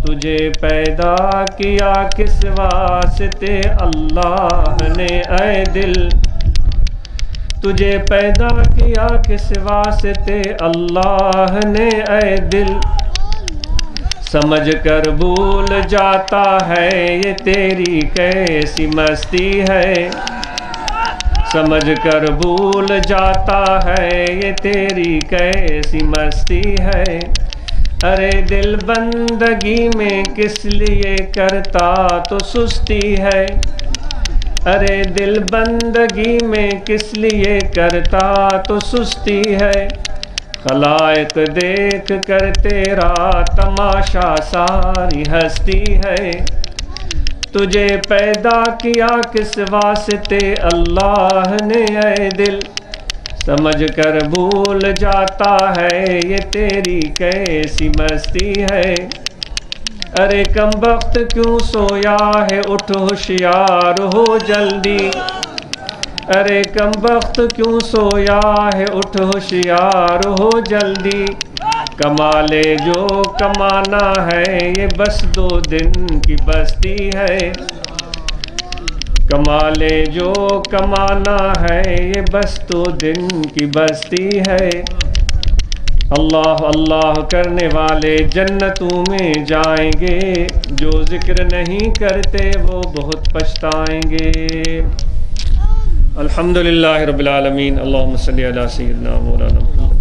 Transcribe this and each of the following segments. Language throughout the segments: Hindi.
तुझे पैदा किया किस वास्ते अल्लाह ने ऐ दिल, तुझे पैदा किया किस वास्ते अल्लाह ने ऐ दिल। समझ कर भूल जाता है ये तेरी कैसी मस्ती है, समझ कर भूल जाता है ये तेरी कैसी मस्ती है। अरे दिल बंदगी में किस लिए करता तो सुस्ती है, अरे दिल बंदगी में किस लिए करता तो सुस्ती है। खलाइक देख कर तेरा तमाशा सारी हस्ती है, तुझे पैदा किया किस वास्ते अल्लाह ने ऐ दिल। समझ कर भूल जाता है ये तेरी कैसी मस्ती है। अरे कम वक्त क्यों सोया है, उठ होशियार हो जल्दी। अरे कम वक्त क्यों सोया है, उठ होशियार हो जल्दी। कमाले जो कमाना है ये बस 2 दिन की बस्ती है, कमाले जो कमाना है ये बस 2 दिन की बस्ती है। अल्लाह अल्लाह करने वाले जन्नतों में जाएंगे, जो जिक्र नहीं करते वो बहुत पछताएंगे। अल्हम्दुलिल्लाह रब्बिल आलमीन। अल्लाहुम्मा सल्ली अला सय्यिदिना मौलाना मुहम्मद।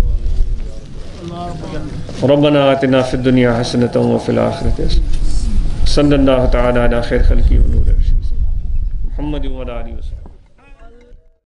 रब्बना आतिना फिद दुनिया हसनतन व फिल आखिरति हसनतन। सल्लल्लाहु तआला अला खैर खल्क़ि व नूर अर्शी मुहम्मद व अला आलिहि वसल्लम।